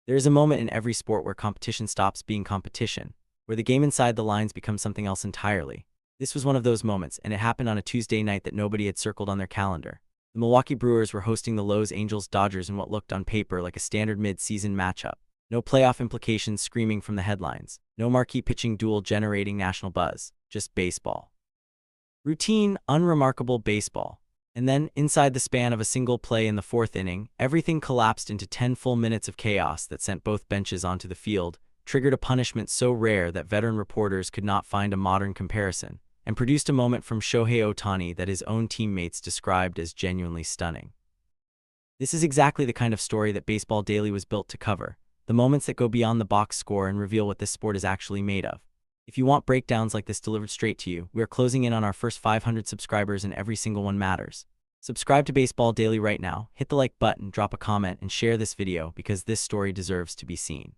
There is a moment in every sport where competition stops being competition, where the game inside the lines becomes something else entirely. This was one of those moments, and it happened on a Tuesday night that nobody had circled on their calendar. The Milwaukee Brewers were hosting the Los Angeles Dodgers in what looked on paper like a standard mid-season matchup. No playoff implications screaming from the headlines. No marquee pitching duel generating national buzz. Just baseball. Routine, unremarkable baseball. And then, inside the span of a single play in the fourth inning, everything collapsed into 10 full minutes of chaos that sent both benches onto the field, triggered a punishment so rare that veteran reporters could not find a modern comparison, and produced a moment from Shohei Ohtani that his own teammates described as genuinely stunning. This is exactly the kind of story that Baseball Daily was built to cover, the moments that go beyond the box score and reveal what this sport is actually made of. If you want breakdowns like this delivered straight to you, we are closing in on our first 500 subscribers and every single one matters. Subscribe to Baseball Daily right now, hit the like button, drop a comment, and share this video because this story deserves to be seen.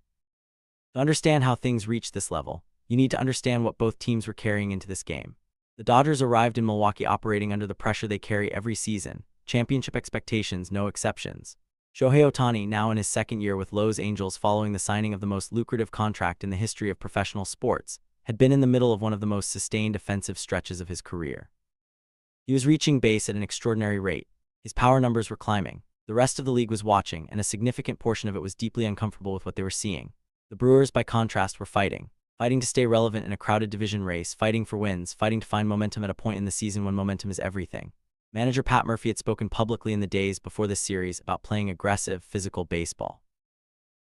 To understand how things reached this level, you need to understand what both teams were carrying into this game. The Dodgers arrived in Milwaukee operating under the pressure they carry every season, championship expectations, no exceptions. Shohei Ohtani, now in his second year with Los Angeles following the signing of the most lucrative contract in the history of professional sports, had been in the middle of one of the most sustained offensive stretches of his career. He was reaching base at an extraordinary rate. His power numbers were climbing. The rest of the league was watching, and a significant portion of it was deeply uncomfortable with what they were seeing. The Brewers, by contrast, were fighting to stay relevant in a crowded division race, fighting for wins, fighting to find momentum at a point in the season when momentum is everything. Manager Pat Murphy had spoken publicly in the days before this series about playing aggressive, physical baseball.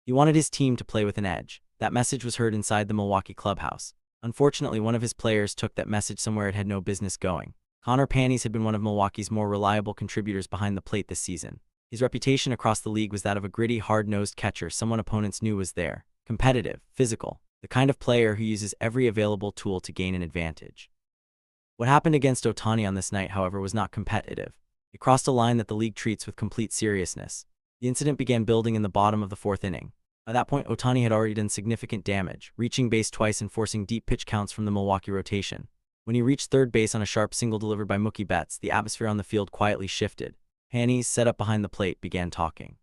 He wanted his team to play with an edge. That message was heard inside the Milwaukee clubhouse. Unfortunately, one of his players took that message somewhere it had no business going. Panis had been one of Milwaukee's more reliable contributors behind the plate this season. His reputation across the league was that of a gritty, hard-nosed catcher someone opponents knew was there. Competitive, physical, the kind of player who uses every available tool to gain an advantage. What happened against Ohtani on this night, however, was not competitive. It crossed a line that the league treats with complete seriousness. The incident began building in the bottom of the fourth inning. By that point, Ohtani had already done significant damage, reaching base twice and forcing deep pitch counts from the Milwaukee rotation. When he reached third base on a sharp single delivered by Mookie, the atmosphere on the field quietly shifted. Panis, set up behind the plate, began talking.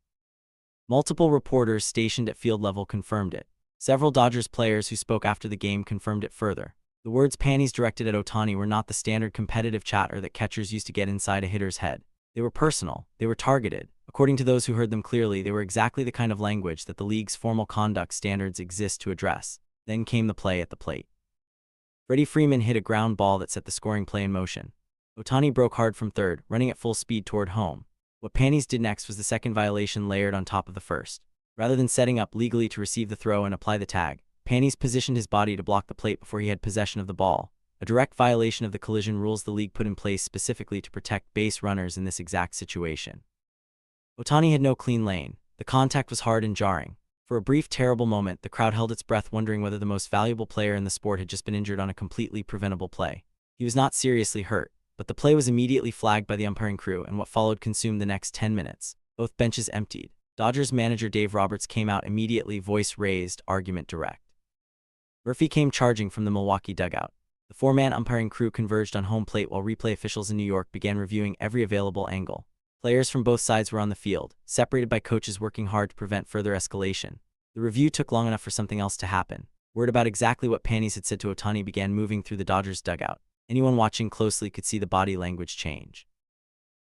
Multiple reporters stationed at field level confirmed it. Several Dodgers players who spoke after the game confirmed it further. The words Panis directed at Ohtani were not the standard competitive chatter that catchers used to get inside a hitter's head. They were personal. They were targeted. According to those who heard them clearly, they were exactly the kind of language that the league's formal conduct standards exist to address. Then came the play at the plate. Freeman hit a ground ball that set the scoring play in motion. Ohtani broke hard from third, running at full speed toward home. What Panis did next was the second violation layered on top of the first. Rather than setting up legally to receive the throw and apply the tag, Panis positioned his body to block the plate before he had possession of the ball, a direct violation of the collision rules the league put in place specifically to protect base runners in this exact situation. Ohtani had no clean lane. The contact was hard and jarring. For a brief, terrible moment, the crowd held its breath wondering whether the most valuable player in the sport had just been injured on a completely preventable play. He was not seriously hurt, but the play was immediately flagged by the umpiring crew, and what followed consumed the next 10 minutes. Both benches emptied. Dodgers manager Dave Roberts came out immediately, voice raised, argument direct. Murphy came charging from the Milwaukee dugout. The four-man umpiring crew converged on home plate while replay officials in New York began reviewing every available angle. Players from both sides were on the field, separated by coaches working hard to prevent further escalation. The review took long enough for something else to happen. Word about exactly what Panis had said to Ohtani began moving through the Dodgers dugout. Anyone watching closely could see the body language change.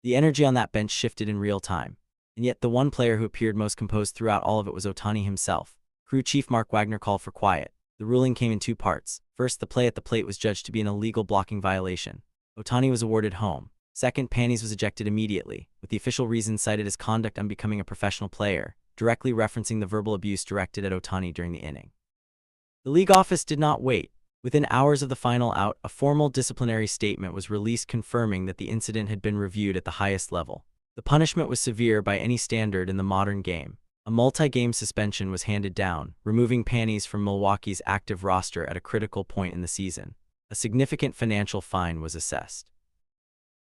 The energy on that bench shifted in real time. And yet the one player who appeared most composed throughout all of it was Ohtani himself. Crew chief Mark Wagner called for quiet. The ruling came in two parts. First, the play at the plate was judged to be an illegal blocking violation. Ohtani was awarded home. Second, Panis was ejected immediately, with the official reason cited as conduct unbecoming a professional player, directly referencing the verbal abuse directed at Ohtani during the inning. The league office did not wait. Within hours of the final out, a formal disciplinary statement was released confirming that the incident had been reviewed at the highest level. The punishment was severe by any standard in the modern game. A multi-game suspension was handed down, removing Panis from Milwaukee's active roster at a critical point in the season. A significant financial fine was assessed.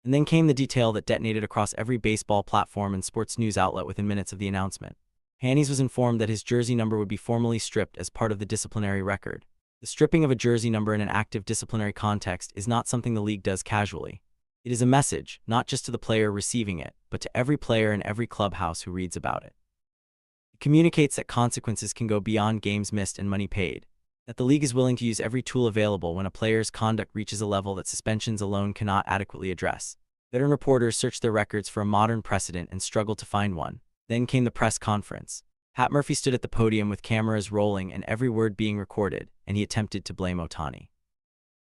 And then came the detail that detonated across every baseball platform and sports news outlet within minutes of the announcement. Panis was informed that his jersey number would be formally stripped as part of the disciplinary record. The stripping of a jersey number in an active disciplinary context is not something the league does casually. It is a message, not just to the player receiving it, but to every player in every clubhouse who reads about it. It communicates that consequences can go beyond games missed and money paid, that the league is willing to use every tool available when a player's conduct reaches a level that suspensions alone cannot adequately address. Veteran reporters searched their records for a modern precedent and struggled to find one. Then came the press conference. Pat Murphy stood at the podium with cameras rolling and every word being recorded, and he attempted to blame Ohtani.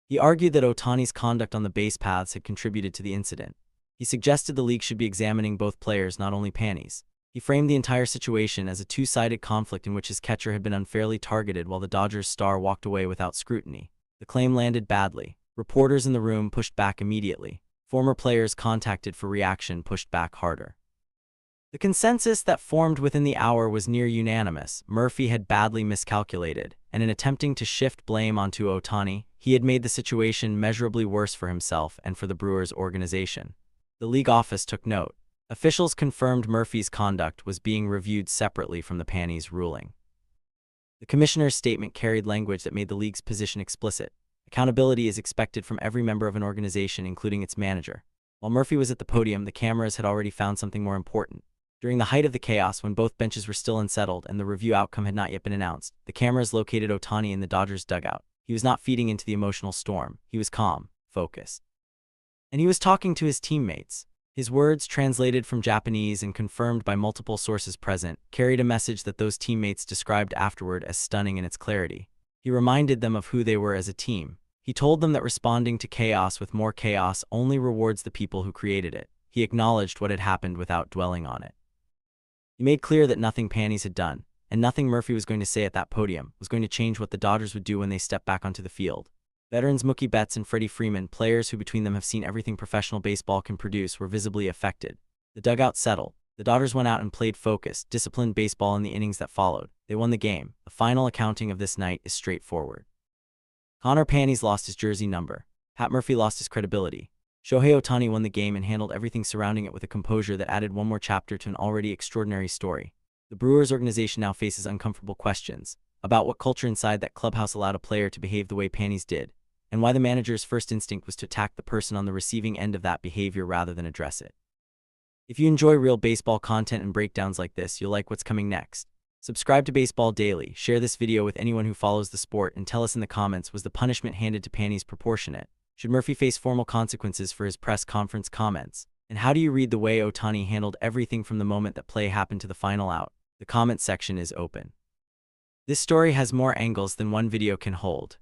He argued that Ohtani's conduct on the base paths had contributed to the incident. He suggested the league should be examining both players, not only Panis. He framed the entire situation as a two-sided conflict in which his catcher had been unfairly targeted while the Dodgers' star walked away without scrutiny. The claim landed badly. Reporters in the room pushed back immediately. Former players contacted for reaction pushed back harder. The consensus that formed within the hour was near unanimous. Murphy had badly miscalculated, and in attempting to shift blame onto Ohtani, he had made the situation measurably worse for himself and for the Brewers organization. The league office took note. Officials confirmed Murphy's conduct was being reviewed separately from the Panis ruling. The commissioner's statement carried language that made the league's position explicit. Accountability is expected from every member of an organization, including its manager. While Murphy was at the podium, the cameras had already found something more important. During the height of the chaos, when both benches were still unsettled and the review outcome had not yet been announced, the cameras located Ohtani in the Dodgers' dugout. He was not feeding into the emotional storm. He was calm, focused. And he was talking to his teammates. His words, translated from Japanese and confirmed by multiple sources present, carried a message that those teammates described afterward as stunning in its clarity. He reminded them of who they were as a team. He told them that responding to chaos with more chaos only rewards the people who created it. He acknowledged what had happened without dwelling on it. He made clear that nothing Panis had done, and nothing Murphy was going to say at that podium, was going to change what the Dodgers would do when they stepped back onto the field. Veterans Mookie and Freddie Freeman, players who between them have seen everything professional baseball can produce, were visibly affected. The dugout settled. The Dodgers went out and played focused, disciplined baseball in the innings that followed. They won the game. The final accounting of this night is straightforward. Panis lost his jersey number. Pat Murphy lost his credibility. Shohei Ohtani won the game and handled everything surrounding it with a composure that added one more chapter to an already extraordinary story. The Brewers organization now faces uncomfortable questions about what culture inside that clubhouse allowed a player to behave the way Panis did, and why the manager's first instinct was to attack the person on the receiving end of that behavior rather than address it. If you enjoy real baseball content and breakdowns like this, you'll like what's coming next. Subscribe to Baseball Daily, share this video with anyone who follows the sport, and tell us in the comments, was the punishment handed to Panis proportionate? Should Murphy face formal consequences for his press conference comments? And how do you read the way Ohtani handled everything from the moment that play happened to the final out? The comment section is open. This story has more angles than one video can hold.